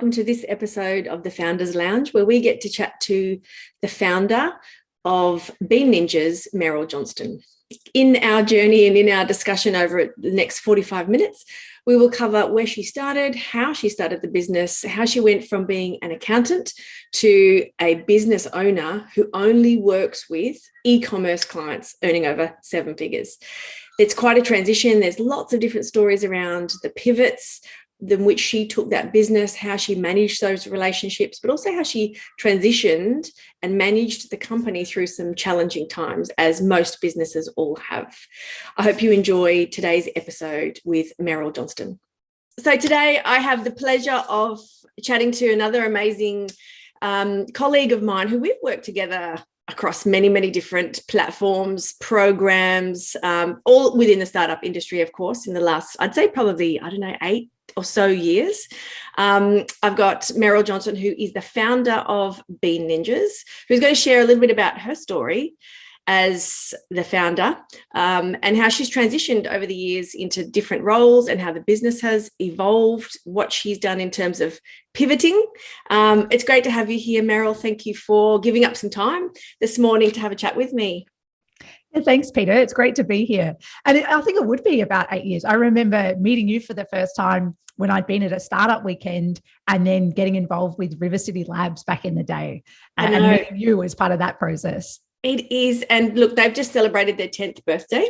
welcome to this episode of the Founders Lounge, where we get to chat to the founder of Bean Ninjas, Meryl Johnston. In our journey and in our discussion over the next 45 minutes, we will cover where she started, how she started the business, how she went from being an accountant to a business owner who only works with e-commerce clients earning over 7 figures. It's quite a transition. There's lots of different stories around the pivots in which she took that business, how she managed those relationships, but also how she transitioned and managed the company through some challenging times, as most businesses all have. I hope you enjoy today's episode with Meryl Johnston. So today I have the pleasure of chatting to another amazing colleague of mine who we've worked together across many, many different platforms, programs, all within the startup industry, of course, in the last, I'd say probably, 8 or so years. I've got Meryl Johnston, who is the founder of Bean Ninjas, who's going to share a little bit about her story as the founder and how she's transitioned over the years into different roles and how the business has evolved, what she's done in terms of pivoting. It's great to have you here, Meryl. Thank you for giving up some time this morning to have a chat with me. Thanks, Peter. It's great to be here. And I think it would be about 8 years. I remember meeting you for the first time when I'd been at a startup weekend and then getting involved with River City Labs back in the day. And meeting you as part of that process. It is. And look, they've just celebrated their 10th birthday.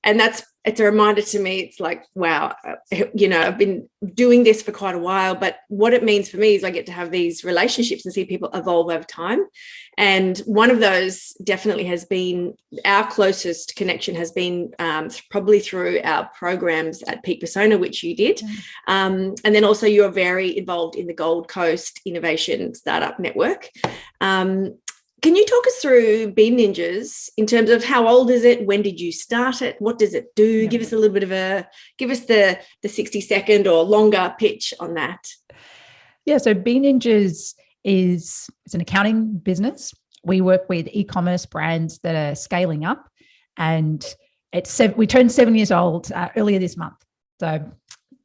And it's a reminder to me. It's like, wow, I've been doing this for quite a while, but what it means for me is I get to have these relationships and see people evolve over time. And one of those definitely has been our closest connection has been probably through our programs at Peak Persona, which you did. And then also you're very involved in the Gold Coast Innovation Startup Network. Can you talk us through Bean Ninjas in terms of how old is it? When did you start it? What does it do? Yeah. Give us a little bit of give us the 60-second or longer pitch on that. Yeah, so Bean Ninjas is an accounting business. We work with e-commerce brands that are scaling up, and we turned 7 years old earlier this month. So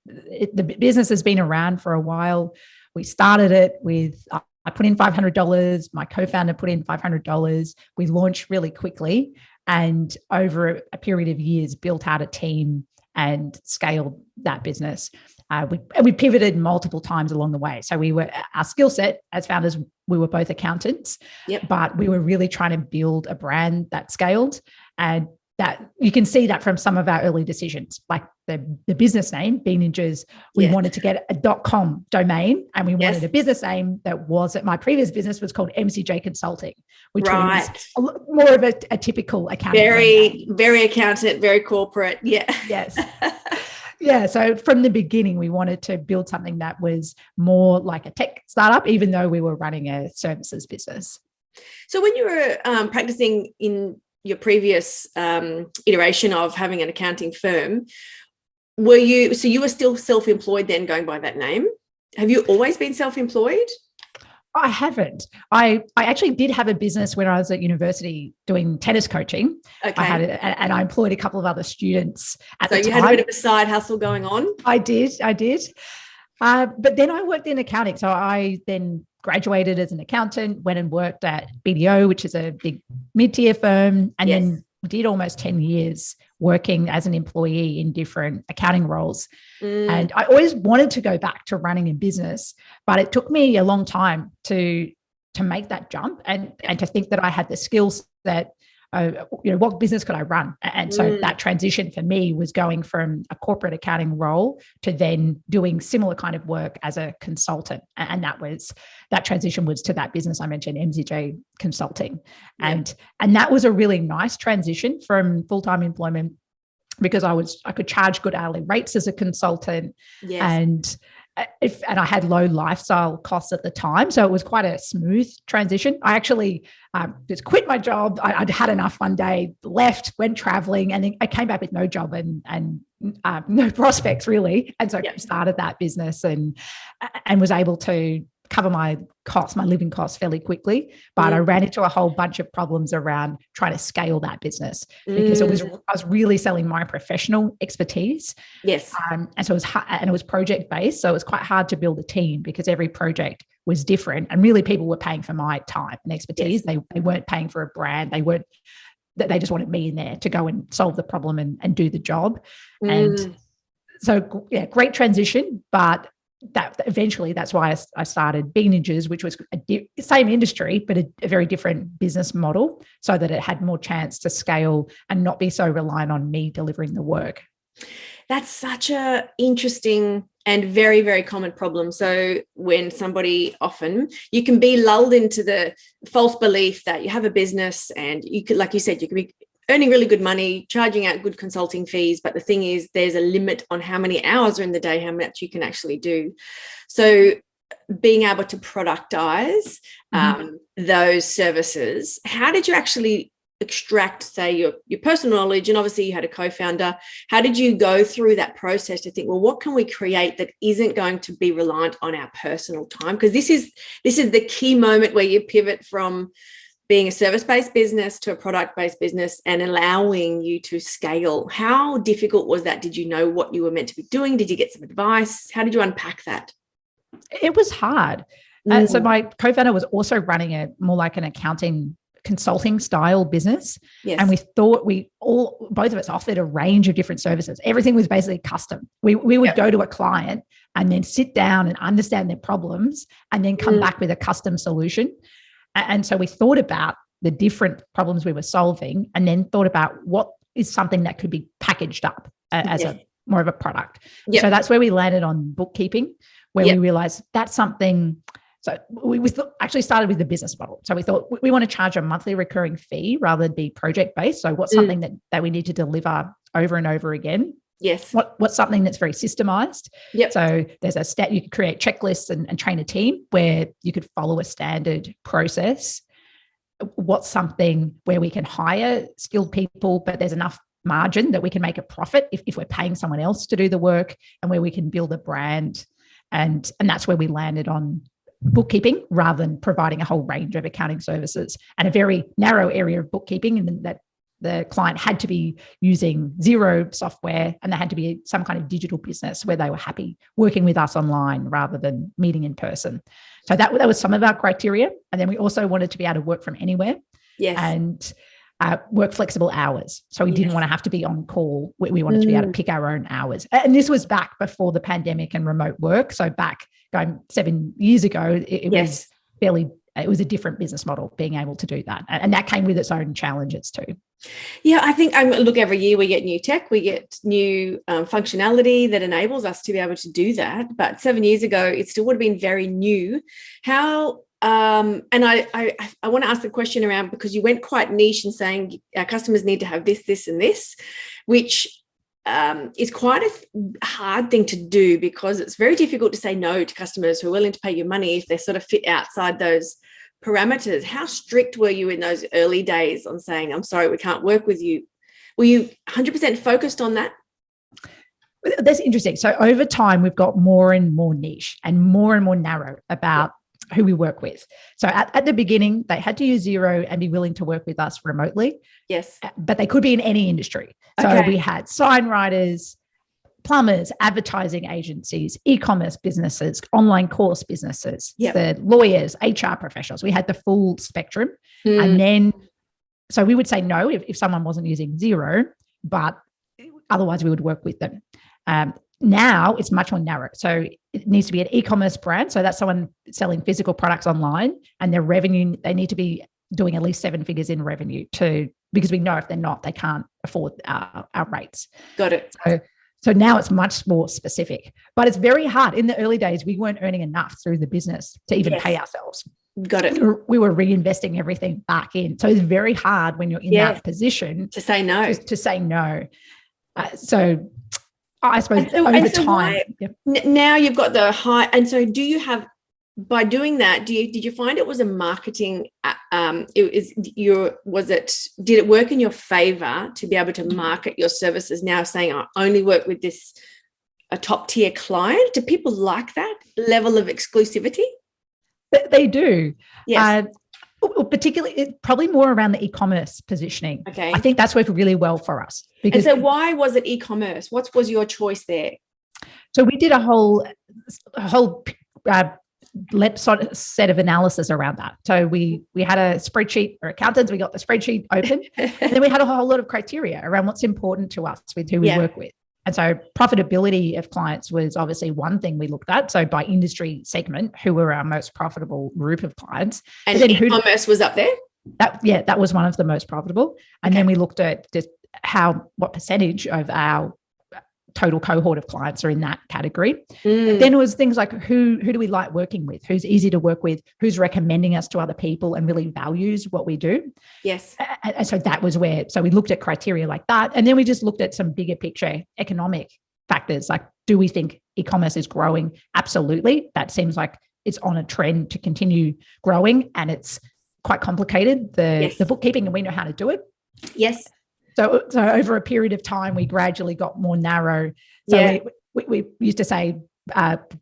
the business has been around for a while. We started it with I put in $500. My co-founder put in $500. We launched really quickly, and over a period of years, built out a team and scaled that business. We pivoted multiple times along the way. So our skill set as founders, we were both accountants, but we were really trying to build a brand that scaled, and that you can see that from some of our early decisions, like the business name, Bean Ninjas. We wanted to get a .com domain, and we wanted a business name that was, at my previous business was called MCJ Consulting, which was more of a typical accounting. Very accountant, very corporate. Yeah. Yes. Yeah. So from the beginning, we wanted to build something that was more like a tech startup, even though we were running a services business. So when you were practicing in your previous iteration of having an accounting firm, you were still self-employed then, going by that name? Have you always been self-employed? I haven't. I actually did have a business when I was at university doing tennis coaching. Okay. And I employed a couple of other students at the time. So you had a bit of a side hustle going on? I did. But then I worked in accounting. So I then graduated as an accountant, went and worked at BDO, which is a big mid-tier firm, and then did almost 10 years working as an employee in different accounting roles. And I always wanted to go back to running a business, but it took me a long time to make that jump and to think that I had the skills that, what business could I run? And so that transition for me was going from a corporate accounting role to then doing similar kind of work as a consultant. And that transition was to that business I mentioned, MCJ Consulting. Yeah. And that was a really nice transition from full-time employment, because I could charge good hourly rates as a consultant. Yes. And I had low lifestyle costs at the time. So it was quite a smooth transition. I actually just quit my job. I'd had enough one day, left, went traveling, and then I came back with no job and no prospects really. And so I started that business and was able to cover my living costs fairly quickly. But I ran into a whole bunch of problems around trying to scale that business because I was really selling my professional expertise. Yes. And so it was project based. So it was quite hard to build a team because every project was different. And really people were paying for my time and expertise. Yes. They weren't paying for a brand. They just wanted me in there to go and solve the problem and do the job. And so, yeah, great transition, but that eventually that's why I started Big Ninjas, which was same industry, but a very different business model so that it had more chance to scale and not be so reliant on me delivering the work. That's such a interesting and very, very common problem. So when often you can be lulled into the false belief that you have a business and you could, like you said, you could be earning really good money, charging out good consulting fees. But the thing is, there's a limit on how many hours are in the day, how much you can actually do. So being able to productize those services, how did you actually extract, say, your personal knowledge? And obviously you had a co-founder. How did you go through that process to think, well, what can we create that isn't going to be reliant on our personal time? Because this is the key moment where you pivot from being a service-based business to a product-based business and allowing you to scale. How difficult was that? Did you know what you were meant to be doing? Did you get some advice? How did you unpack that? It was hard. So my co-founder was also running a more like an accounting consulting style business. Yes. And we thought both of us offered a range of different services. Everything was basically custom. We would go to a client and then sit down and understand their problems and then come back with a custom solution. And so we thought about the different problems we were solving and then thought about what is something that could be packaged up as more of a product. Yep. So that's where we landed on bookkeeping, where we realized that's something. So we actually started with the business model. So we thought we want to charge a monthly recurring fee rather than be project-based. So what's something that we need to deliver over and over again? Yes. What's something that's very systemized? Yep. So there's you could create checklists and train a team where you could follow a standard process. What's something where we can hire skilled people, but there's enough margin that we can make a profit if we're paying someone else to do the work, and where we can build a brand. And that's where we landed on bookkeeping rather than providing a whole range of accounting services and a very narrow area of bookkeeping, and that the client had to be using Xero software and they had to be some kind of digital business where they were happy working with us online rather than meeting in person. So that was some of our criteria. And then we also wanted to be able to work from anywhere. Yes. And work flexible hours. So we didn't want to have to be on call. We wanted to be able to pick our own hours. And this was back before the pandemic and remote work. So back going 7 years ago, it was a different business model being able to do that. And that came with its own challenges too. Yeah, I think, look, every year we get new tech, we get new functionality that enables us to be able to do that. But 7 years ago, it still would have been very new. How, and I want to ask the question around, because you went quite niche in saying our customers need to have this, this, and this, which is quite a hard thing to do, because it's very difficult to say no to customers who are willing to pay you money if they sort of fit outside those parameters. How strict were you in those early days on saying, I'm sorry, we can't work with you? Were you 100% focused on that? That's interesting. So over time, we've got more and more niche and more narrow about who we work with. So at the beginning, they had to use Xero and be willing to work with us remotely. Yes. But they could be in any industry. So we had sign writers, plumbers, advertising agencies, e-commerce businesses, online course businesses, the lawyers, HR professionals. We had the full spectrum. And then, so we would say no if someone wasn't using Xero, but otherwise we would work with them. Now it's much more narrow. So it needs to be an e-commerce brand. So that's someone selling physical products online, and their revenue, they need to be doing at least 7 figures in revenue because we know if they're not, they can't afford our rates. Got it. So now it's much more specific, but it's very hard. In the early days, we weren't earning enough through the business to even pay ourselves. Got it. We were reinvesting everything back in. So it's very hard when you're in that position to say no. So I suppose over time. Now you've got the high. And so do you have, by doing that, did you find it was a marketing, did it work in your favor to be able to market your services now, saying I only work with a top tier client? Do people like that level of exclusivity? They do. Yes. Particularly, probably more around the e-commerce positioning. Okay. I think that's worked really well for us. And so why was it e-commerce? What was your choice there? So we did a whole set of analysis around that. So we had a spreadsheet for accountants. We got the spreadsheet open, and then we had a whole lot of criteria around what's important to us with who we work with. And so profitability of clients was obviously one thing we looked at. So by industry segment, who were our most profitable group of clients. And then e-commerce was up there? That was one of the most profitable. And then we looked at just what percentage of our total cohort of clients are in that category. And then it was things like who do we like working with? Who's easy to work with? Who's recommending us to other people and really values what we do? Yes. And so that was so we looked at criteria like that. And then we just looked at some bigger picture economic factors. Like, do we think e-commerce is growing? Absolutely. That seems like it's on a trend to continue growing, and it's quite complicated, the bookkeeping, and we know how to do it. Yes. So over a period of time, we gradually got more narrow. So we used to say,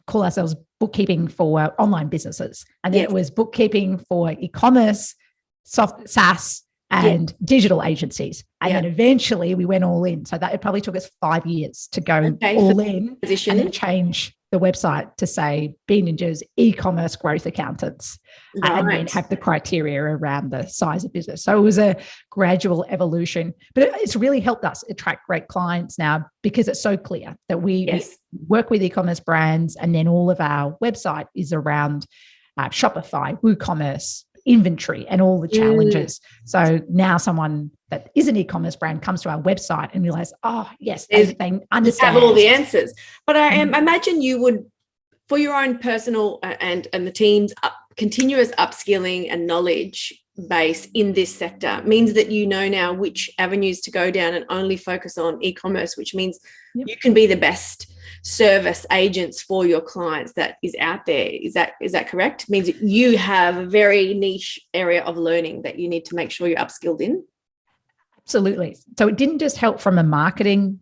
call ourselves bookkeeping for online businesses. And then it was bookkeeping for e-commerce, SaaS, and digital agencies. And then eventually we went all in. So that it probably took us 5 years to go all in and then change the website to say BNinjas e-commerce growth accountants, and then have the criteria around the size of business. So it was a gradual evolution, but it's really helped us attract great clients now because it's so clear that we work with e-commerce brands, and then all of our website is around Shopify, WooCommerce, inventory, and all the challenges. So now someone that is an e-commerce brand comes to our website and realize, they understand. Have all the answers. But I imagine you would, for your own personal and the team's continuous upskilling and knowledge base in this sector means that you know now which avenues to go down and only focus on e-commerce, which means you can be the best service agents for your clients that is out there. Is that correct? It means that you have a very niche area of learning that you need to make sure you're upskilled in. Absolutely. So it didn't just help from a marketing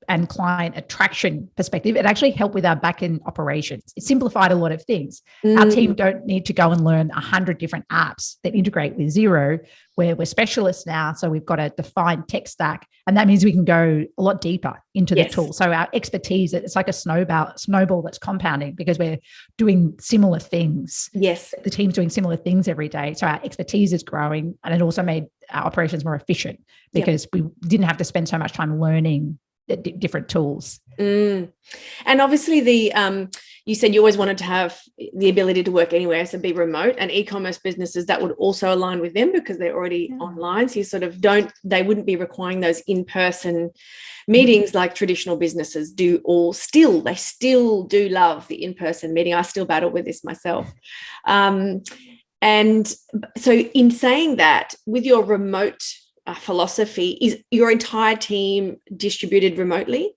and client attraction perspective, it actually helped with our back-end operations. It simplified a lot of things. Our team don't need to go and learn 100 different apps that integrate with Xero, where we're specialists now. So we've got a defined tech stack, and that means we can go a lot deeper into the tool. So our expertise, it's like a snowball that's compounding because we're doing similar things. Yes. The team's doing similar things every day. So our expertise is growing, and it also made our operations more efficient because we didn't have to spend so much time learning different tools. And obviously you said you always wanted to have the ability to work anywhere, so be remote, and e-commerce businesses that would also align with them because they're already online. So you sort of they wouldn't be requiring those in-person meetings like traditional businesses do, they still do love the in-person meeting. I still battle with this myself. And so in saying that, with your remote philosophy, is your entire team distributed remotely?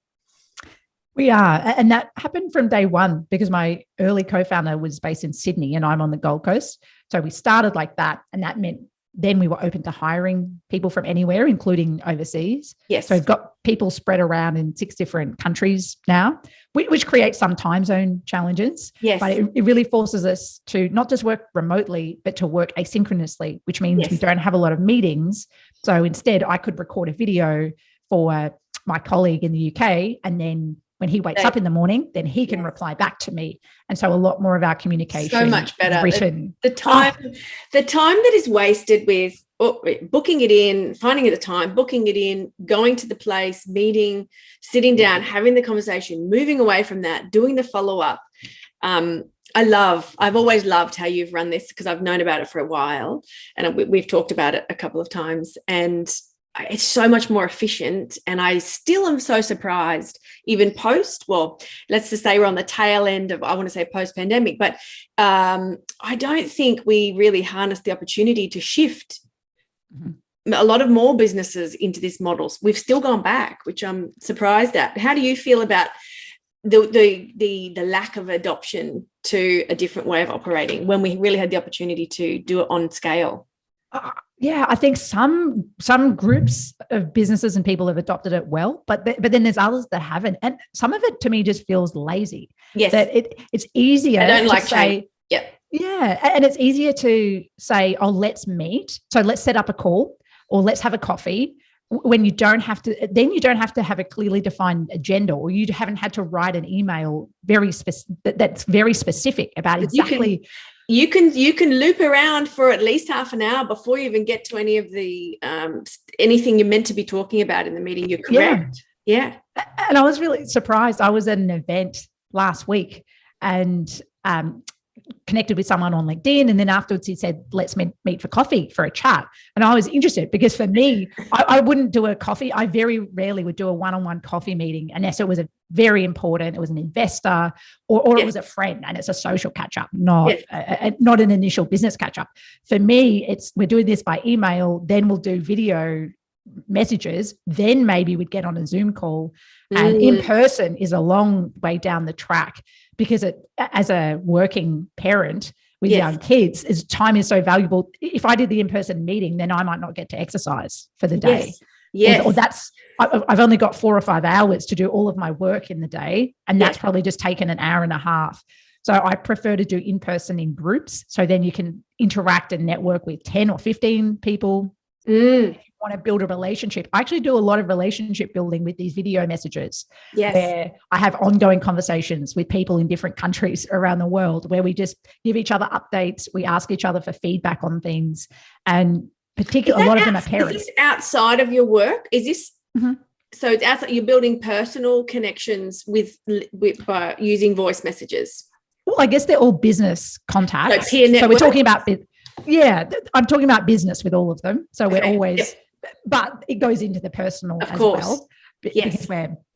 We are. And that happened from day one because my early co-founder was based in Sydney and I'm on the Gold Coast. So we started like that. And that meant then we were open to hiring people from anywhere, including overseas. Yes. So we've got people spread around in 6 different countries now, which creates some time zone challenges. Yes. But it really forces us to not just work remotely, but to work asynchronously, which means we don't have a lot of meetings. So instead, I could record a video for my colleague in the UK, and then when he wakes up in the morning, then he can reply back to me. And so a lot more of our communication. So much better. Written. The time that is wasted with booking it in, finding the time, booking it in, going to the place, meeting, sitting down, having the conversation, moving away from that, doing the follow-up. I've always loved how you've run this because I've known about it for a while, and we've talked about it a couple of times, and it's so much more efficient. And I still am so surprised, even let's just say we're on the tail end of, I want to say post-pandemic, but I don't think we really harnessed the opportunity to shift a lot of more businesses into this model. We've still gone back, which I'm surprised at. How do you feel about the lack of adoption to a different way of operating when we really had the opportunity to do it on scale? I think some groups of businesses and people have adopted it well, but then there's others that haven't, and some of it to me just feels lazy. Yes, that it's easier. I don't to like say, change. Yeah. And it's easier to say, oh, let's meet. So let's set up a call or let's have a coffee, when you don't have to, then you don't have to have a clearly defined agenda, or you haven't had to write an email that's very specific about exactly. You can loop around for at least half an hour before you even get to any of the anything you're meant to be talking about in the meeting. You're correct. Yeah. And I was really surprised. I was at an event last week and connected with someone on LinkedIn. And then afterwards he said, let's meet for coffee for a chat. And I was interested because for me, I wouldn't do a coffee. I very rarely would do a one-on-one coffee meeting unless it was a very important, it was an investor or it was a friend and it's a social catch up, not an initial business catch up. For me, we're doing this by email, then we'll do video messages, then maybe we'd get on a Zoom call. And in person is a long way down the track, because as a working parent with young kids, time is so valuable. If I did the in-person meeting, then I might not get to exercise for the day. Yes. Or I've only got 4 or 5 hours to do all of my work in the day. And that's probably just taken an hour and a half. So I prefer to do in-person in groups. So then you can interact and network with 10 or 15 people. If you want to build a relationship, I actually do a lot of relationship building with these video messages, where I have ongoing conversations with people in different countries around the world, where we just give each other updates. We ask each other for feedback on things, and a lot of them are parents. Is this outside of your work? Is this so it's outside? You're building personal connections with using voice messages? Well, I guess they're all business contacts. So peer network. So we're talking about I'm talking about business with all of them. So we're always, but it goes into the personal as well. Because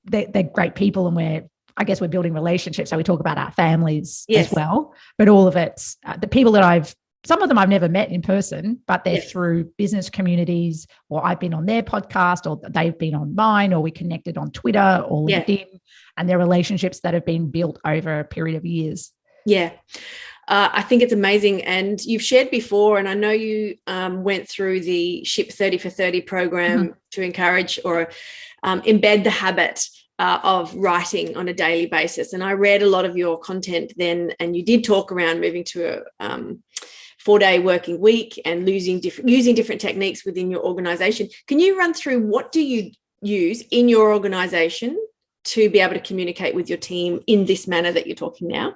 they're great people, and we're building relationships. So we talk about our families as well. But all of it's the people that some of them I've never met in person, but they're through business communities, or I've been on their podcast, or they've been on mine, or we connected on Twitter or LinkedIn, and they're relationships that have been built over a period of years. Yeah. I think it's amazing. And you've shared before, and I know you went through the SHIP 30 for 30 program to encourage or embed the habit of writing on a daily basis. And I read a lot of your content then, and you did talk around moving to a 4-day working week and using different techniques within your organization. Can you run through what do you use in your organization to be able to communicate with your team in this manner that you're talking now?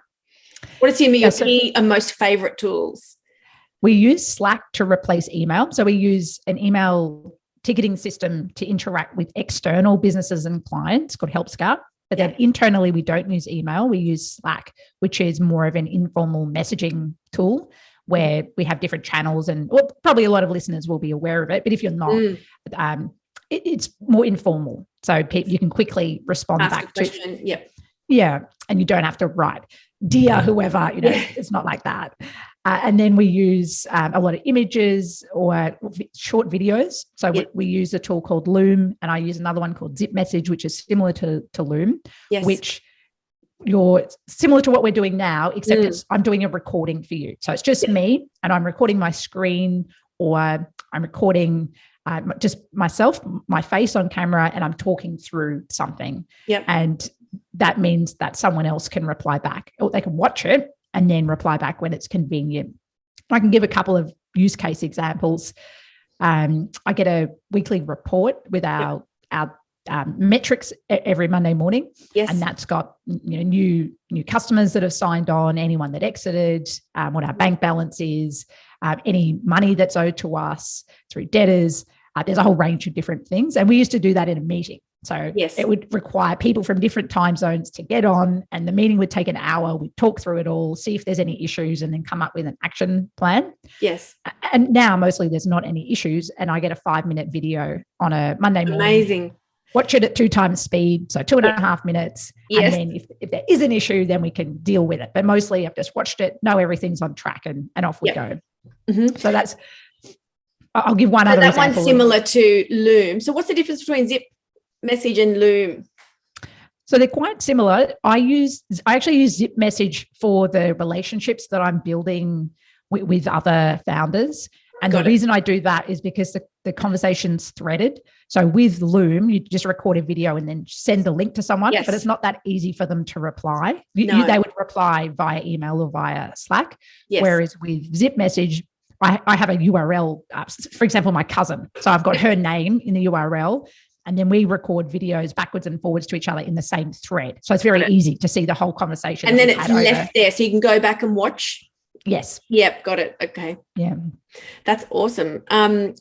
What are some of your key and most favorite tools? We use Slack to replace email. So we use an email ticketing system to interact with external businesses and clients called Help Scout. But then internally, we don't use email. We use Slack, which is more of an informal messaging tool where we have different channels, and probably a lot of listeners will be aware of it. But if you're not, it's more informal. So you can quickly respond back to. Yeah. And you don't have to write, dear whoever, it's not like that. And then we use a lot of images or short videos. So we use a tool called Loom, and I use another one called Zip Message, which is similar to Loom, which you're similar to what we're doing now, except I'm doing a recording for you. So it's just me, and I'm recording my screen, or I'm recording just myself, my face on camera, and I'm talking through something. And that means that someone else can reply back, or they can watch it and then reply back when it's convenient. I can give a couple of use case examples. I get a weekly report with our metrics every Monday morning. And that's got new customers that have signed on, anyone that exited, what our bank balance is, any money that's owed to us through debtors. There's a whole range of different things. And we used to do that in a meeting. So it would require people from different time zones to get on, and the meeting would take an hour. We'd talk through it all, see if there's any issues, and then come up with an action plan. And now mostly there's not any issues, and I get a 5-minute video on a Monday morning. Amazing. Watch it at 2 times speed, so 2.5 minutes. And then if there is an issue, then we can deal with it. But mostly I've just watched it, know everything's on track, and off we go. So that's, I'll give one other example. That one's similar to Loom. So what's the difference between Zip Message and Loom? So they're quite similar. I actually use Zip Message for the relationships that I'm building with other founders. And the reason I do that is because the conversations threaded. So with Loom, you just record a video and then send the link to someone, but it's not that easy for them to reply. They would reply via email or via Slack. Yes. Whereas with Zip Message, I have a URL, for example, my cousin. So I've got her name in the URL, and then we record videos backwards and forwards to each other in the same thread. So it's very easy to see the whole conversation. And then it's left there, so you can go back and watch. Yes. Yep. Got it. Okay. Yeah. That's awesome.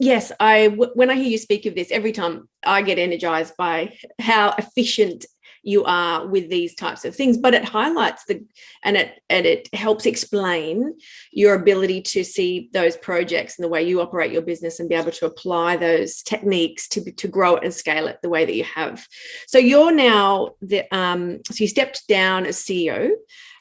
Yes. When I hear you speak of this, every time I get energized by how efficient you are with these types of things, but it highlights it helps explain your ability to see those projects and the way you operate your business and be able to apply those techniques to grow it and scale it the way that you have. So you're now so you stepped down as CEO.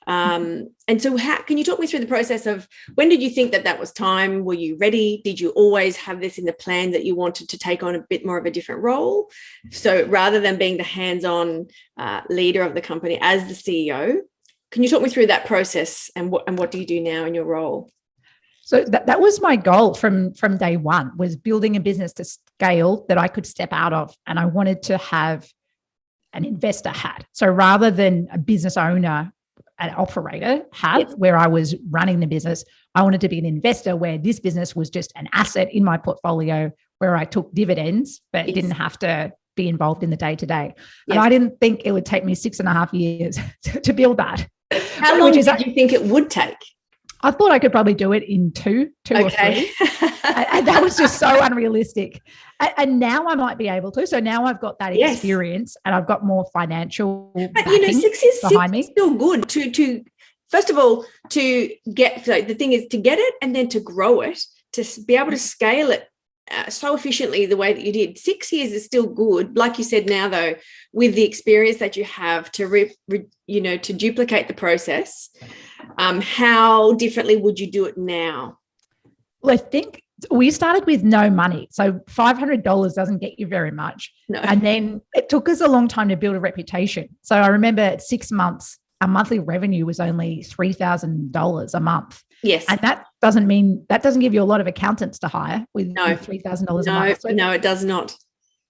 And so can you talk me through the process of when did you think that was time? Were you ready? Did you always have this in the plan that you wanted to take on a bit more of a different role? So rather than being the hands-on leader of the company as the CEO, can you talk me through that process and what do you do now in your role? So that was my goal from day one, was building a business to scale that I could step out of. And I wanted to have an investor hat. So rather than a business owner, an operator hat where I was running the business, I wanted to be an investor where this business was just an asset in my portfolio where I took dividends, but didn't have to be involved in the day-to-day. And I didn't think it would take me 6.5 years to build that. How long did you think it would take? I thought I could probably do it in two or three. And that was just so unrealistic. And now I might be able to. So now I've got that experience and I've got more financial backing 6 years behind me. Still good to first of all, to get, the thing is to get it and then to grow it, to be able to scale it so efficiently the way that you did. 6 years is still good. Like you said now, though, with the experience that you have to duplicate the process, how differently would you do it now? Well, I think we started with no money. So $500 doesn't get you very much. No. And then it took us a long time to build a reputation. So I remember at 6 months, our monthly revenue was only $3,000 a month. Yes. And that doesn't give you a lot of accountants to hire with $3,000 a month. So no, it does not.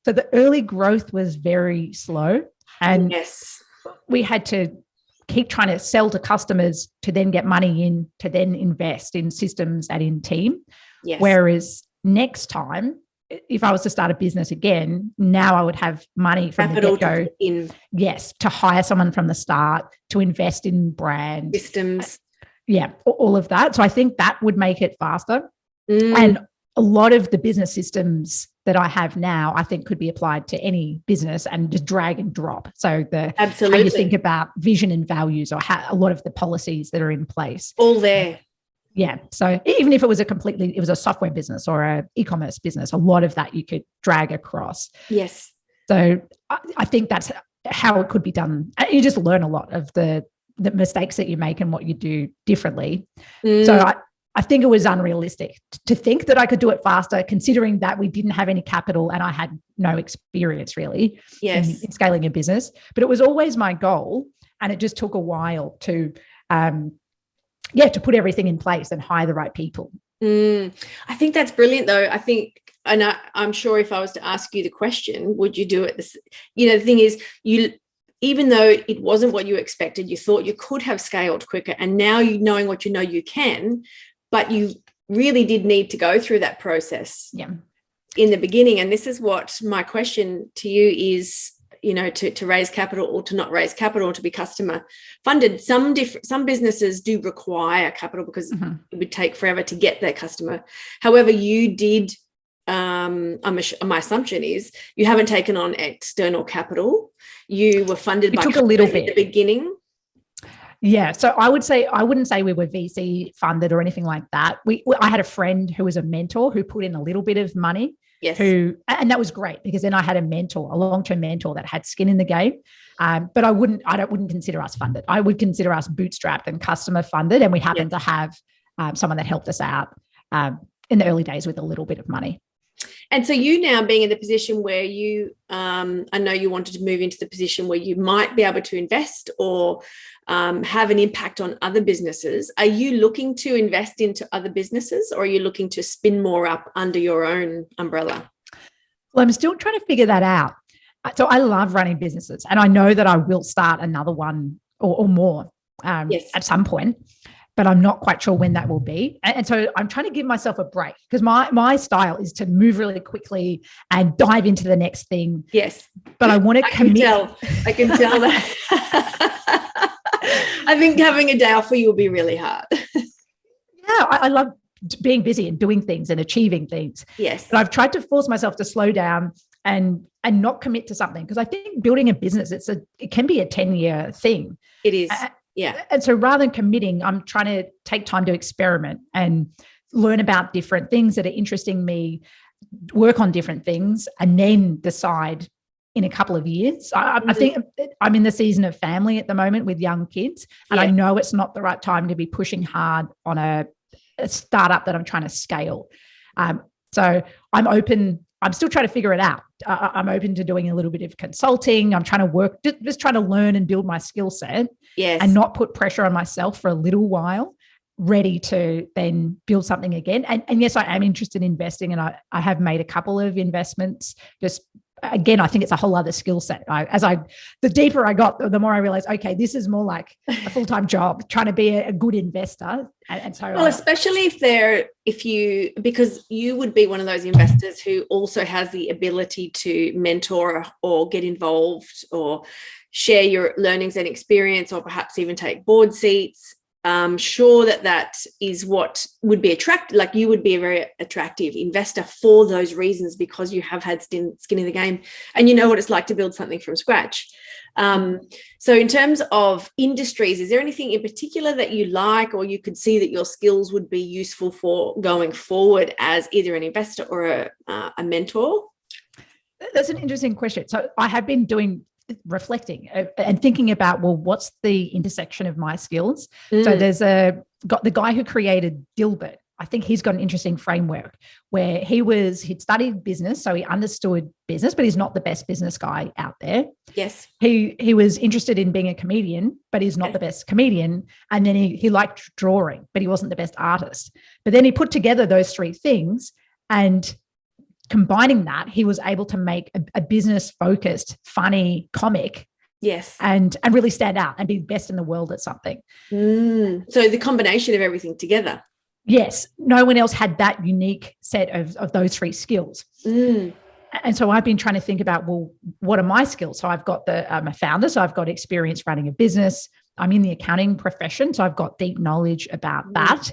So the early growth was very slow. And we had to keep trying to sell to customers to then get money in, to then invest in systems and in team. Yes. Whereas next time, if I was to start a business again, now I would have money from the get-go. Yes, to hire someone from the start, to invest in brand. Systems. Yeah, all of that. So I think that would make it faster. And a lot of the business systems that I have now, I think could be applied to any business and just drag and drop. So how you think about vision and values, or how a lot of the policies that are in place. All there. Yeah. So even if it was a software business or a e-commerce business, a lot of that you could drag across. Yes. So I think that's how it could be done. You just learn a lot of the mistakes that you make and what you do differently. So I think it was unrealistic to think that I could do it faster, considering that we didn't have any capital and I had no experience really in scaling a business. But it was always my goal, and it just took a while to put everything in place and hire the right people. I think that's brilliant, though. I think, and I'm sure if I was to ask you the question, would you do it? The thing is, even though it wasn't what you expected, you thought you could have scaled quicker, and now knowing what you know you can, but you really did need to go through that process in the beginning. And this is what my question to you is, to raise capital or to not raise capital, to be customer funded. Some businesses do require capital because it would take forever to get their customer. However, you did, my assumption is you haven't taken on external capital. You were funded by took a little bit at the beginning. Yeah. So I wouldn't say we were VC funded or anything like that. I had a friend who was a mentor who put in a little bit of money. Yes. And that was great because then I had a long-term mentor that had skin in the game. But I wouldn't consider us funded. I would consider us bootstrapped and customer funded. And we happened to have someone that helped us out in the early days with a little bit of money. And so you now being in the position where you, I know you wanted to move into the position where you might be able to invest or have an impact on other businesses. Are you looking to invest into other businesses, or are you looking to spin more up under your own umbrella? Well, I'm still trying to figure that out. So I love running businesses, and I know that I will start another one or more at some point, but I'm not quite sure when that will be. And so I'm trying to give myself a break, because my style is to move really quickly and dive into the next thing. Yes. But I want to commit. I can tell that. I think having a day off for you will be really hard. Yeah, I love being busy and doing things and achieving things. Yes. But I've tried to force myself to slow down and not commit to something, because I think building a business, it can be a 10-year thing. It is. Yeah. And so rather than committing, I'm trying to take time to experiment and learn about different things that are interesting me, work on different things, and then decide in a couple of years. I think I'm in the season of family at the moment with young kids, and I know it's not the right time to be pushing hard on a startup that I'm trying to scale. So I'm open. I'm still trying to figure it out. I'm open to doing a little bit of consulting. I'm trying to work, just trying to learn and build my skill set, and not put pressure on myself for a little while, ready to then build something again. And yes, I am interested in investing, and I have made a couple of investments. Just again, I think it's a whole other skill set. The deeper I got, the more I realized, okay, this is more like a full-time job, trying to be a good investor. And so, well, especially because you would be one of those investors who also has the ability to mentor or get involved or share your learnings and experience, or perhaps even take board seats. Sure that is what would be attractive. Like, you would be a very attractive investor for those reasons, because you have had skin in the game and you know what it's like to build something from scratch. So in terms of industries, is there anything in particular that you like, or you could see that your skills would be useful for going forward as either an investor or a mentor? That's an interesting question. So I have been reflecting and thinking about, well, what's the intersection of my skills? So there's the guy who created Dilbert. I think he's got an interesting framework where he'd studied business, so he understood business, but he's not the best business guy out there. Yes. He was interested in being a comedian, but he's not the best comedian. And then he liked drawing, but he wasn't the best artist. But then he put together those three things, and combining that, he was able to make a business-focused, funny comic. Yes. And really stand out and be best in the world at something. So the combination of everything together. Yes. No one else had that unique set of those three skills. And so I've been trying to think about, well, what are my skills? So I'm a founder, so I've got experience running a business. I'm in the accounting profession, so I've got deep knowledge about that.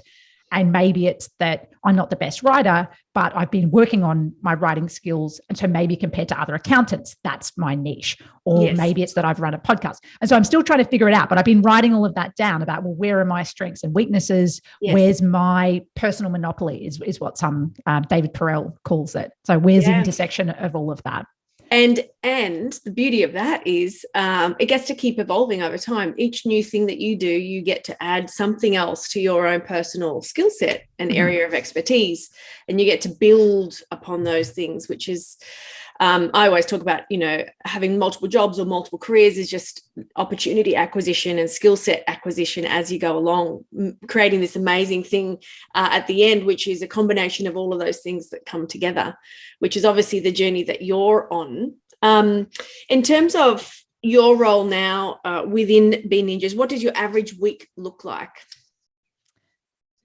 And maybe it's that I'm not the best writer, but I've been working on my writing skills. And so maybe compared to other accountants, that's my niche. Or maybe it's that I've run a podcast. And so I'm still trying to figure it out, but I've been writing all of that down about, well, where are my strengths and weaknesses? Where's my personal monopoly is what some David Perel calls it. So where's the intersection of all of that? And the beauty of that is it gets to keep evolving over time. Each new thing that you do, you get to add something else to your own personal skill set and area of expertise, and you get to build upon those things, which is I always talk about, having multiple jobs or multiple careers is just opportunity acquisition and skill set acquisition as you go along, creating this amazing thing at the end, which is a combination of all of those things that come together, which is obviously the journey that you're on. In terms of your role now within Bean Ninjas, what does your average week look like?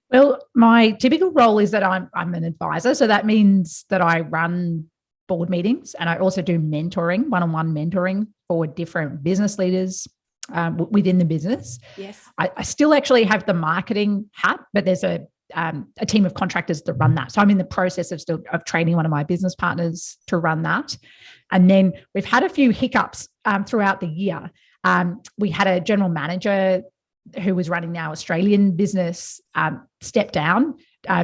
Well, my typical role is that I'm an advisor. So that means that I run board meetings, and I also do mentoring, one-on-one mentoring for different business leaders within the business. Yes. I still actually have the marketing hat, but there's a team of contractors that run that. So I'm in the process of training one of my business partners to run that. And then we've had a few hiccups throughout the year. We had a general manager who was running our Australian business step down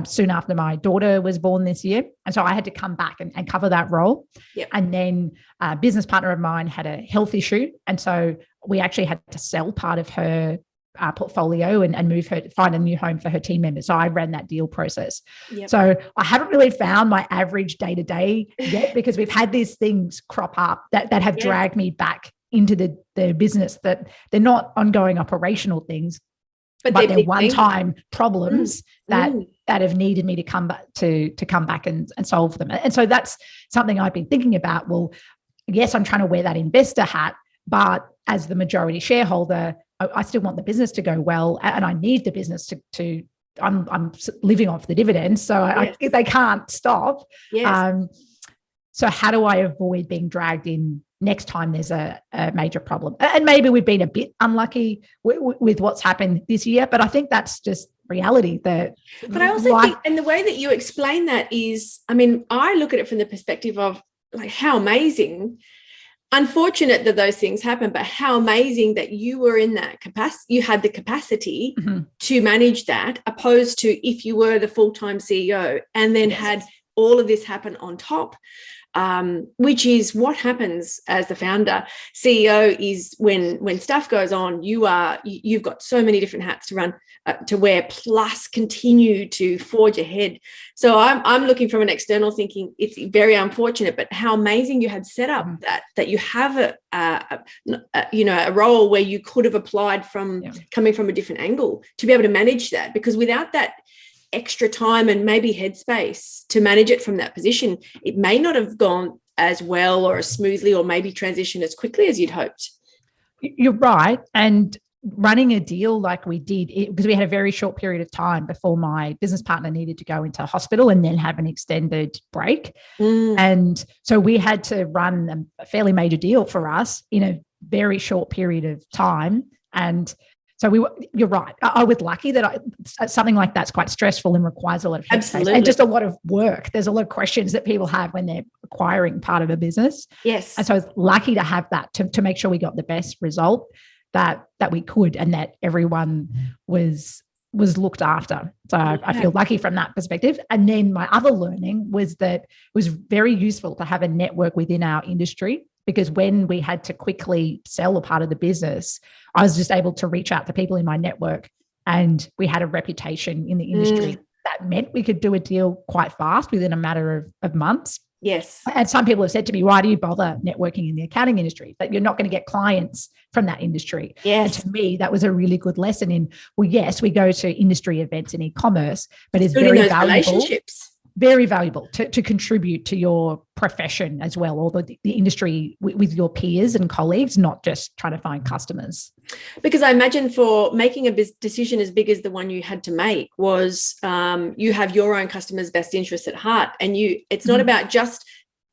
soon after my daughter was born this year. And so I had to come back and cover that role. Yep. And then a business partner of mine had a health issue. And so we actually had to sell part of her portfolio and find a new home for her team members. So I ran that deal process. Yep. So I haven't really found my average day-to-day yet, because we've had these things crop up that have dragged me back into the business, that they're not ongoing operational things, but they're one-time problems that have needed me to come back and solve them. And so that's something I've been thinking about. Well, yes, I'm trying to wear that investor hat, but as the majority shareholder, I still want the business to go well, and I need the business to I'm living off the dividends, so they can't stop. Yes. So how do I avoid being dragged in next time there's a major problem? And maybe we've been a bit unlucky with what's happened this year, but I think that's just reality. But I also think, and the way that you explain that is, I mean, I look at it from the perspective of like, how amazing. Unfortunate that those things happen, but how amazing that you were in that capacity, you had the capacity to manage that, opposed to if you were the full-time CEO and then had all of this happen on top, which is what happens as the founder. CEO is when stuff goes on, you've got so many different hats to run, to wear, plus continue to forge ahead. So I'm looking from an external thinking, it's very unfortunate, but how amazing you had set up that you have a role where you could have applied from coming from a different angle to be able to manage that, because without that extra time and maybe headspace to manage it from that position, it may not have gone as well or as smoothly, or maybe transition as quickly as you'd hoped. You're right. And running a deal like we did, because we had a very short period of time before my business partner needed to go into hospital and then have an extended break. And so we had to run a fairly major deal for us in a very short period of time. And so you're right. I was lucky that something like that's quite stressful and requires a lot of headspace and just a lot of work. There's a lot of questions that people have when they're acquiring part of a business. Yes. And so I was lucky to have that to make sure we got the best result that we could, and that everyone was looked after. So I feel lucky from that perspective. And then my other learning was that it was very useful to have a network within our industry, because when we had to quickly sell a part of the business, I was just able to reach out to people in my network, and we had a reputation in the industry that meant we could do a deal quite fast within a matter of months. Yes. And some people have said to me, why do you bother networking in the accounting industry? That you're not going to get clients from that industry. Yes. And to me, that was a really good lesson in, well, yes, we go to industry events in e-commerce, but it's very valuable. Relationships. Very valuable to contribute to your profession as well, or the industry with your peers and colleagues, not just trying to find customers. Because I imagine for making a decision as big as the one you had to make was you have your own customers' best interests at heart, and it's not about just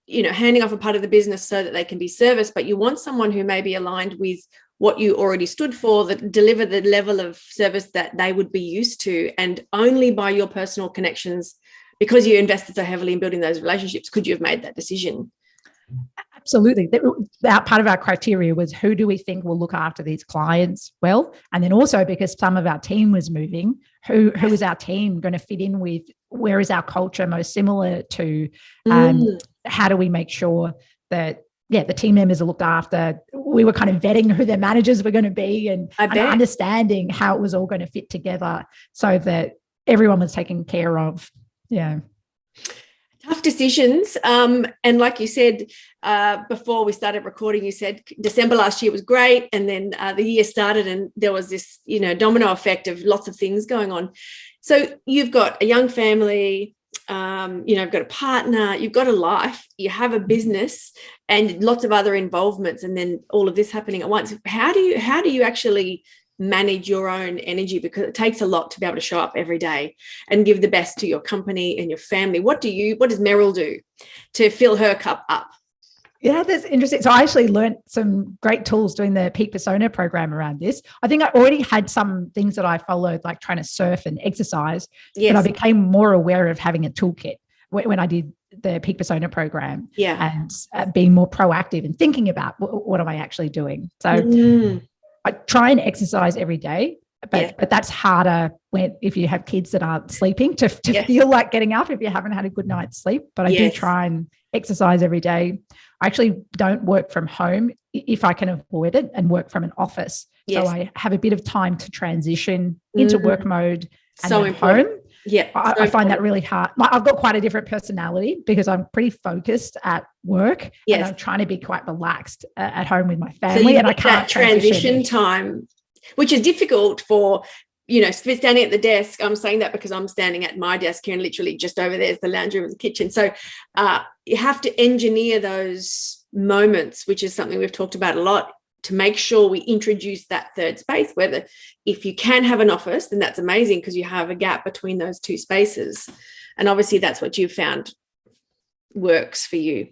handing off a part of the business so that they can be serviced, but you want someone who may be aligned with what you already stood for, that deliver the level of service that they would be used to, and only by your personal connections, because you invested so heavily in building those relationships, could you have made that decision? Absolutely. That part of our criteria was, who do we think will look after these clients well? And then also, because some of our team was moving, who is our team going to fit in with? Where is our culture most similar to? How do we make sure that the team members are looked after? We were kind of vetting who their managers were going to be, and understanding how it was all going to fit together so that everyone was taken care of. Yeah. Tough decisions. And like you said, before we started recording, you said December last year was great. And then the year started and there was this, domino effect of lots of things going on. So you've got a young family, you've got a partner, you've got a life, you have a business and lots of other involvements. And then all of this happening at once. How do you actually manage your own energy? Because it takes a lot to be able to show up every day and give the best to your company and your family. What does Meryl do to fill her cup up? Yeah, that's interesting. So I actually learned some great tools doing the Peak Persona program around this. I think I already had some things that I followed, like trying to surf and exercise, but I became more aware of having a toolkit when I did the Peak Persona program, and being more proactive and thinking about what am I actually doing. So I try and exercise every day, but that's harder if you have kids that aren't sleeping to feel like getting up if you haven't had a good night's sleep. But I do try and exercise every day. I actually don't work from home if I can avoid it and work from an office. Yes. So I have a bit of time to transition into work mode and so important. home. Yeah, I find that really hard. I've got quite a different personality because I'm pretty focused at work, and I'm trying to be quite relaxed at home with my family, and I can't transition time, which is difficult for, standing at the desk. I'm saying that because I'm standing at my desk here, and literally just over there is the lounge room and the kitchen. So you have to engineer those moments, which is something we've talked about a lot, to make sure we introduce that third space. Whether if you can have an office, then that's amazing because you have a gap between those two spaces. And obviously that's what you've found works for you.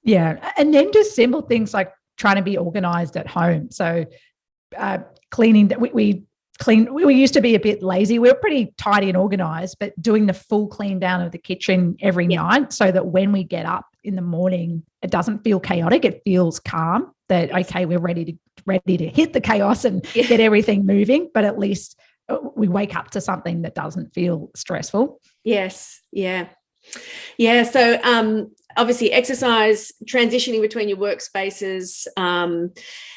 Yeah. And then just simple things like trying to be organized at home. So cleaning, we used to be a bit lazy. We were pretty tidy and organized, but doing the full clean down of the kitchen every night so that when we get up in the morning, it doesn't feel chaotic. It feels calm that, okay, we're ready to hit the chaos and get everything moving, but at least we wake up to something that doesn't feel stressful. Yes. Yeah. Yeah. So obviously exercise, transitioning between your workspaces.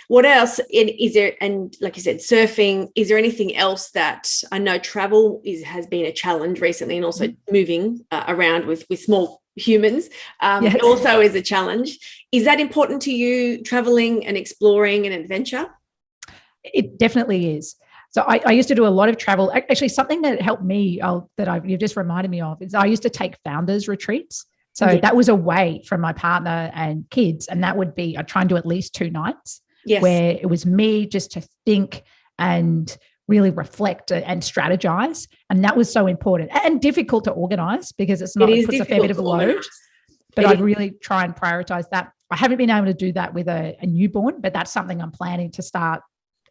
What else is there? And like you said, surfing. Is there anything else that I know travel has been a challenge recently, and also moving around with small humans also is a challenge. Is that important to you, traveling and exploring and adventure? It definitely is. So I used to do a lot of travel. Actually, something that helped me you've just reminded me of is I used to take founders retreats. So that was away from my partner and kids. And that would be, I'd try and do at least 2 nights where it was me just to think and really reflect and strategize. And that was so important and difficult to organize because it puts a fair bit of load. But I'd really try and prioritize that. I haven't been able to do that with a newborn, but that's something I'm planning to start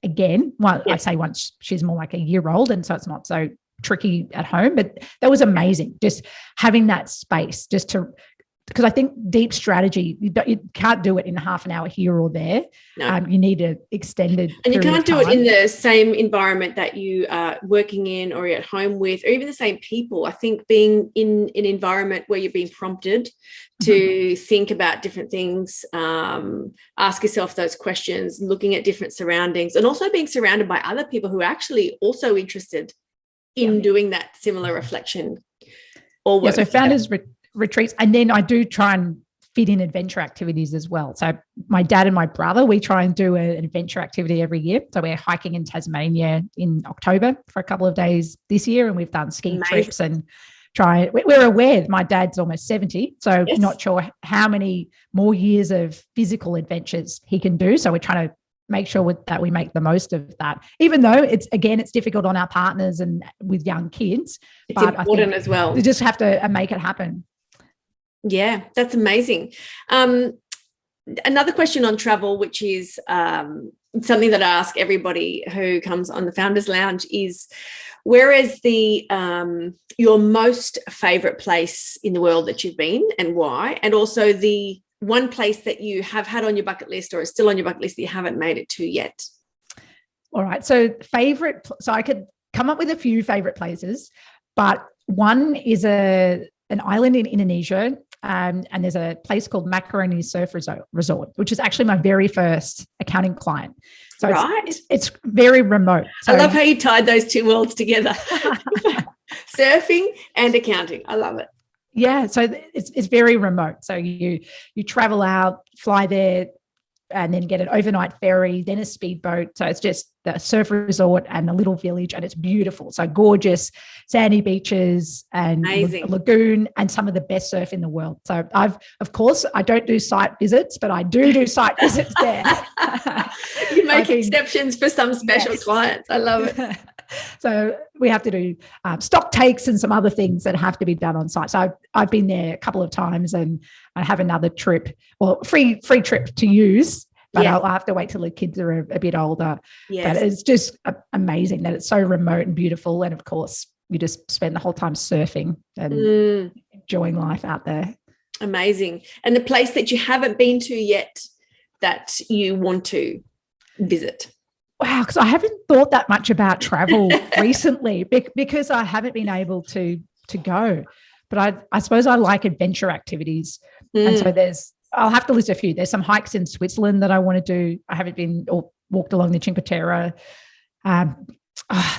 again. Well, I say once she's more like a year old, and so it's not so tricky at home. But that was amazing, just having that space because I think deep strategy, you can't do it in half an hour here or there. No. You need an extended and you can't do it in the same environment that you are working in or you're at home with, or even the same people. I think being in an environment where you're being prompted to think about different things, ask yourself those questions, looking at different surroundings, and also being surrounded by other people who are actually also interested in doing that similar reflection. So founders retreats, and then I do try and fit in adventure activities as well. So my dad and my brother, we try and do an adventure activity every year. So we're hiking in Tasmania in October for a couple of days this year, and we've done ski trips and we're aware my dad's almost 70, so not sure how many more years of physical adventures he can do. So we're trying to make sure that we make the most of that, even though it's difficult on our partners and with young kids. It's important as well. We just have to make it happen. Yeah, that's amazing. Another question on travel, which is something that I ask everybody who comes on the Founders Lounge, is where is your most favorite place in the world that you've been and why? And also the one place that you have had on your bucket list or is still on your bucket list that you haven't made it to yet. All right. So I could come up with a few favorite places, but one is an island in Indonesia. And there's a place called Macaroni Surf Resort, which is actually my very first accounting client. So it's very remote. So, I love how you tied those two worlds together. Surfing and accounting. I love it. Yeah. So it's very remote. So you travel out, fly there, and then get an overnight ferry, then a speedboat. So it's just the surf resort and a little village, and it's beautiful. So gorgeous sandy beaches and a lagoon and some of the best surf in the world. So of course, I don't do site visits, but I do site visits there. You make exceptions for some special clients. I love it. So we have to do stock takes and some other things that have to be done on site. So I've been there a couple of times, and I have another trip, or free trip to use, but I'll have to wait till the kids are a bit older. Yes. But it's just amazing that it's so remote and beautiful. And of course, you just spend the whole time surfing and enjoying life out there. Amazing. And the place that you haven't been to yet that you want to visit? Wow, because I haven't thought that much about travel recently because I haven't been able to go. But I suppose I like adventure activities. And so there's I'll have to list a few. There's some hikes in Switzerland that I want to do. I haven't been or walked along the Cinque Terre.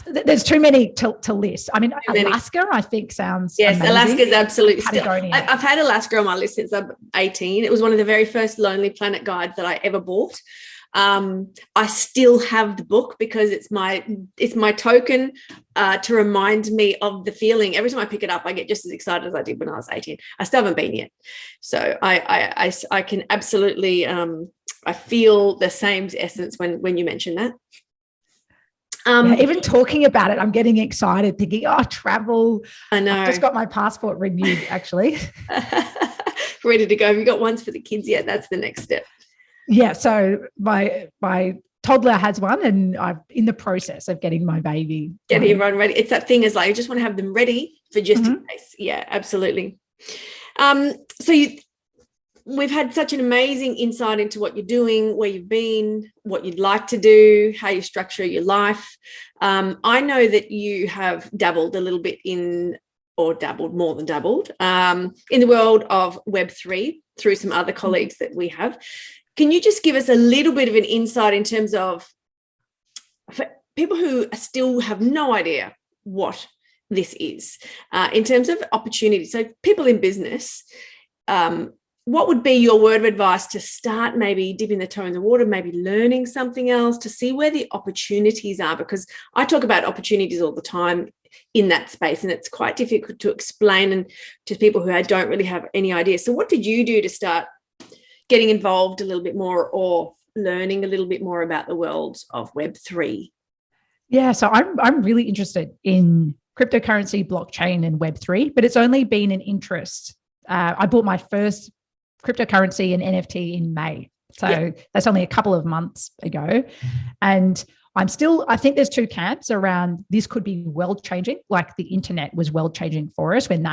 There's too many to list. I mean, Alaska, I think sounds amazing. Alaska's absolutely still. I've had Alaska on my list since I'm 18. It was one of the very first Lonely Planet guides that I ever bought. I still have the book because it's my token to remind me of the feeling. Every time I pick it up, I get just as excited as I did when I was 18. I still haven't been yet, so I can absolutely I feel the same essence when you mention that. Even talking about it, I'm getting excited, thinking, travel. I know. I've just got my passport renewed, actually. Ready to go. Have you got ones for the kids yet? That's the next step. Yeah. So my toddler has one, and I'm in the process of getting my baby. Getting everyone ready. It's that thing is like, you just want to have them ready for just in case. Yeah, absolutely. We've had such an amazing insight into what you're doing, where you've been, what you'd like to do, how you structure your life. I know that you have dabbled a little bit more than dabbled, in the world of Web3 through some other colleagues that we have. Can you just give us a little bit of an insight in terms of, for people who still have no idea what this is, in terms of opportunities? So people in business, what would be your word of advice to start maybe dipping the toe in the water, maybe learning something else to see where the opportunities are? Because I talk about opportunities all the time in that space, and it's quite difficult to explain to people who don't really have any idea. So what did you do to start getting involved a little bit more or learning a little bit more about the world of Web3? Yeah, so I'm really interested in cryptocurrency, blockchain, and Web3, but it's only been an interest. I bought my first cryptocurrency and NFT in May. So that's only a couple of months ago. And I think there's two camps around this could be world changing, like the internet was world changing for us when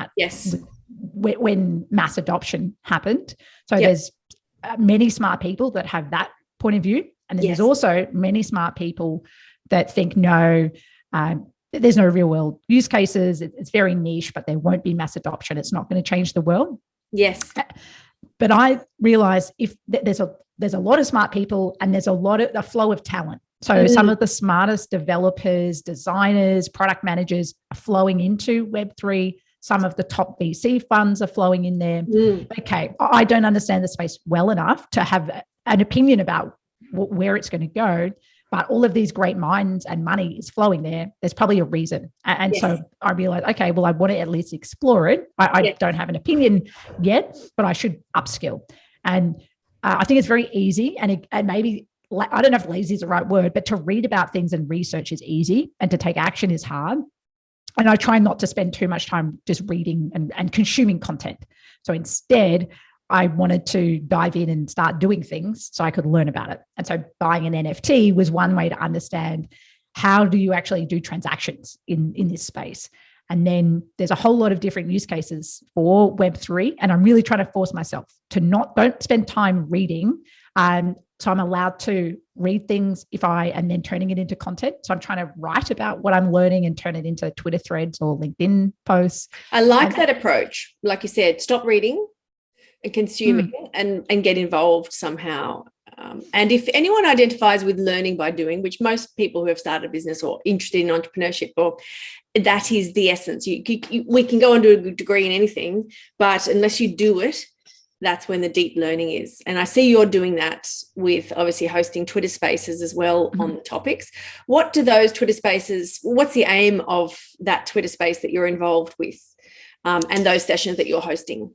when mass adoption happened. So there's many smart people that have that point of view. And then there's also many smart people that think, no, there's no real world use cases. It's very niche, but there won't be mass adoption. It's not going to change the world. Yes. But I realize if there's a lot of smart people and there's a flow of talent. So some of the smartest developers, designers, product managers are flowing into Web3. Some of the top VC funds are flowing in there. Okay, I don't understand the space well enough to have an opinion about where it's going to go, but all of these great minds and money is flowing there. There's probably a reason. And so I realized, okay, well, I want to at least explore it. I don't have an opinion yet, but I should upskill. And I think it's very easy, and maybe, I don't know if lazy is the right word, but to read about things and research is easy, and to take action is hard. And I try not to spend too much time just reading and consuming content. So instead, I wanted to dive in and start doing things so I could learn about it. And so buying an NFT was one way to understand, how do you actually do transactions in this space? And then there's a whole lot of different use cases for Web3. And I'm really trying to force myself to don't spend time reading. So I'm allowed to read things and then turning it into content. So I'm trying to write about what I'm learning and turn it into Twitter threads or LinkedIn posts. I like that approach. Like you said, stop reading and consuming and get involved somehow. And if anyone identifies with learning by doing, which most people who have started a business or interested in entrepreneurship, or that is the essence. We can go and do a degree in anything, but unless you do it, that's when the deep learning is. And I see you're doing that with obviously hosting Twitter spaces as well on the topics. What do those Twitter spaces, what's the aim of that Twitter space that you're involved with, and those sessions that you're hosting?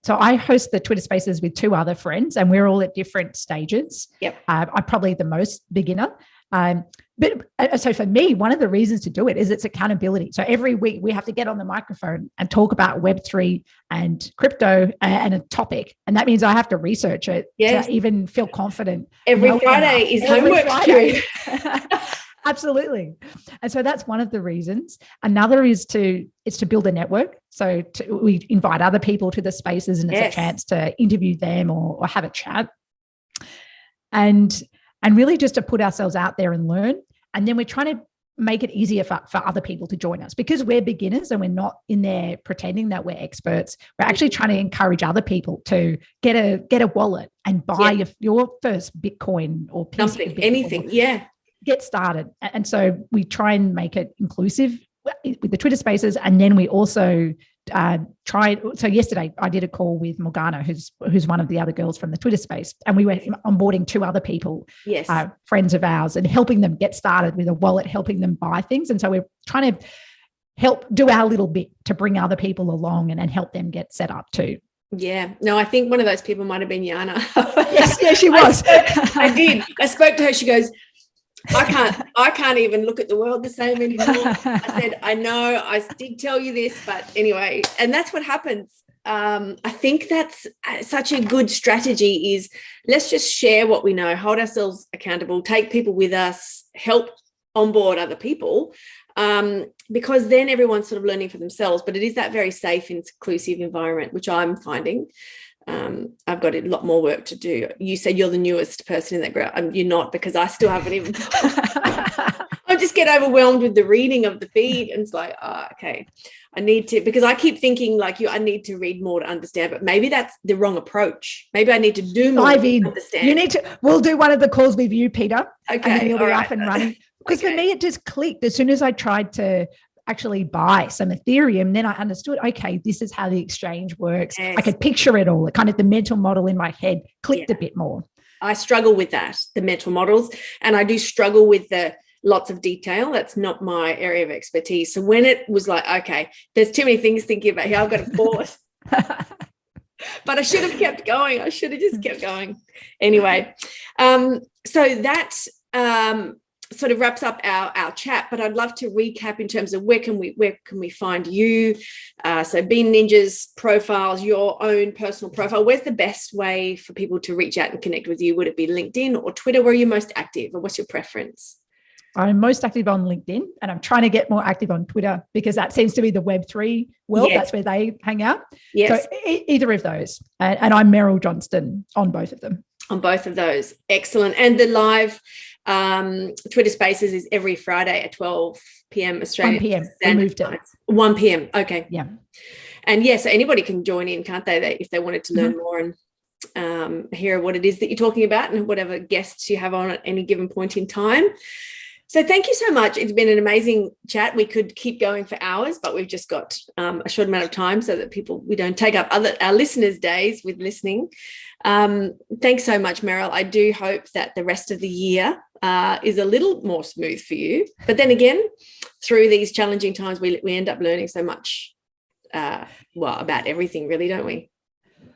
So I host the Twitter spaces with two other friends, and we're all at different stages. I'm probably the most beginner. But so for me, one of the reasons to do it is it's accountability. So every week we have to get on the microphone and talk about Web3 and crypto and a topic. And that means I have to research it to even feel confident. Every Friday is homework. Absolutely. And so that's one of the reasons. Another is to build a network. So we invite other people to the spaces, and it's a chance to interview them or have a chat. And really just to put ourselves out there and learn. And then we're trying to make it easier for other people to join us, because we're beginners and we're not in there pretending that we're experts. We're actually trying to encourage other people to get a wallet and buy your first Bitcoin or piece something, of Bitcoin, anything. Get started. And so we try and make it inclusive with the Twitter Spaces, and then we also so yesterday I did a call with Morgana, who's one of the other girls from the Twitter Space, and we were onboarding 2 other people, friends of ours, and helping them get started with a wallet, helping them buy things. And so we're trying to help do our little bit to bring other people along and help them get set up too. Yeah, no, I think one of those people might have been Yana. yes, she was. I did. I spoke to her. She goes, I can't even look at the world the same anymore. I said, I know, I did tell you this, but anyway, and that's what happens. I think that's such a good strategy, is let's just share what we know, hold ourselves accountable, take people with us, help onboard other people, because then everyone's sort of learning for themselves. But it is that very safe, inclusive environment, which I'm finding. I've got a lot more work to do. You said you're the newest person in that group. You're not, because I still haven't even. I just get overwhelmed with the reading of the feed, and it's like, okay, I need to, because I keep thinking like I need to read more to understand, but maybe that's the wrong approach. Maybe I need to do more to understand. You need to. We'll do one of the calls with you, Peter. Okay, and then you'll be up and running. Because for me, it just clicked as soon as I tried to actually buy some Ethereum. Then I understood, okay, this is how the exchange works. Yes. I could picture it all. Kind of the mental model in my head clicked a bit more. I struggle with that, the mental models, and I do struggle with the lots of detail. That's not my area of expertise. So when it was like, okay, there's too many things thinking about here, I've got to pause. But I should have kept going. I should have just kept going. Anyway, so that sort of wraps up our chat, but I'd love to recap in terms of where can we find you? So Bean Ninja's profiles, your own personal profile. Where's the best way for people to reach out and connect with you? Would it be LinkedIn or Twitter? Where are you most active, or what's your preference? I'm most active on LinkedIn, and I'm trying to get more active on Twitter, because that seems to be the Web3 world. Yes. That's where they hang out. Yes. So either of those. And I'm Meryl Johnston on both of them. On both of those. Excellent. And the live Twitter Spaces is every Friday at 12 p.m. Australian. 1 p.m. They moved it. 1 p.m. Okay. Yeah. And so anybody can join in, can't they? If they wanted to learn more and hear what it is that you're talking about, and whatever guests you have on at any given point in time. So thank you so much. It's been an amazing chat. We could keep going for hours, but we've just got a short amount of time so that we don't take up our listeners' days with listening. Thanks so much, Meryl. I do hope that the rest of the year is a little more smooth for you. But then again, through these challenging times, we end up learning so much, about everything, really, don't we?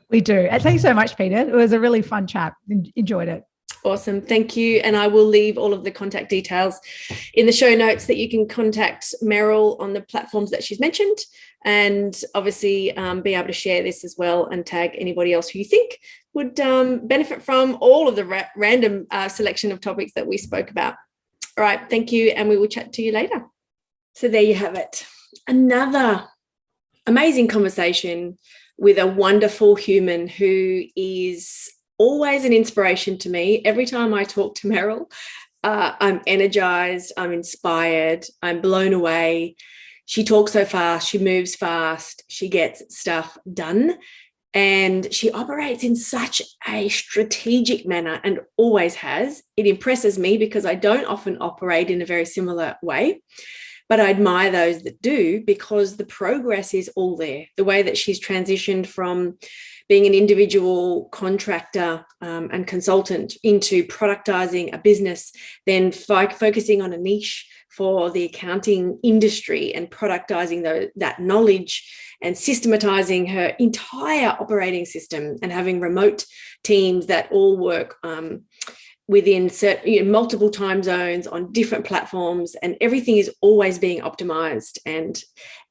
We do. And thanks so much, Peter. It was a really fun chat. Enjoyed it. Awesome. Thank you. And I will leave all of the contact details in the show notes that you can contact Meryl on the platforms that she's mentioned, and obviously be able to share this as well and tag anybody else who you think would benefit from all of the random selection of topics that we spoke about. All right. Thank you. And we will chat to you later. So there you have it. Another amazing conversation with a wonderful human who is always an inspiration to me. Every time I talk to Meryl, I'm energized, I'm inspired, I'm blown away. She talks so fast, she moves fast, she gets stuff done, and she operates in such a strategic manner and always has. It impresses me because I don't often operate in a very similar way, but I admire those that do, because the progress is all there. The way that she's transitioned from being an individual contractor and consultant into productizing a business, then focusing on a niche for the accounting industry and productizing that knowledge and systematizing her entire operating system and having remote teams that all work within multiple time zones on different platforms, and everything is always being optimized and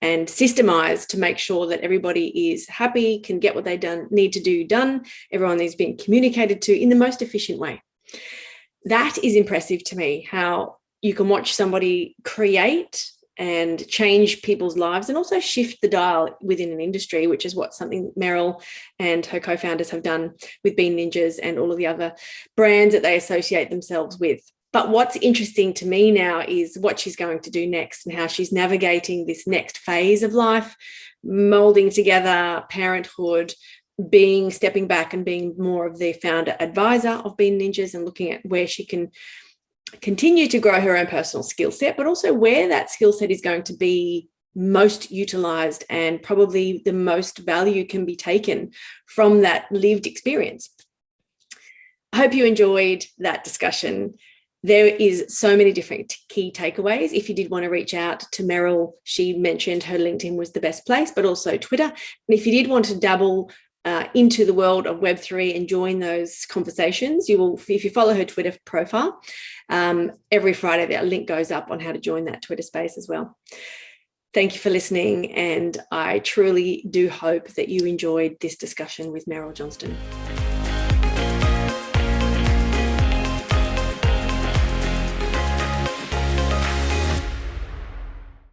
systemized to make sure that everybody is happy, can get what they need to do done. Everyone is being communicated to in the most efficient way. That is impressive to me, how you can watch somebody create and change people's lives and also shift the dial within an industry, which is something Meryl and her co-founders have done with Bean Ninjas and all of the other brands that they associate themselves with. But what's interesting to me now is what she's going to do next and how she's navigating this next phase of life, molding together parenthood, stepping back and being more of the founder advisor of Bean Ninjas, and looking at where she can continue to grow her own personal skill set, but also where that skill set is going to be most utilized and probably the most value can be taken from that lived experience. I hope you enjoyed that discussion. There is so many different key takeaways. If you did want to reach out to Meryl, she mentioned her LinkedIn was the best place, but also Twitter. And if you did want to dabble into the world of Web3 and join those conversations, you will, if you follow her Twitter profile, every Friday that link goes up on how to join that Twitter space as well. Thank you for listening, and I truly do hope that you enjoyed this discussion with Meryl Johnston.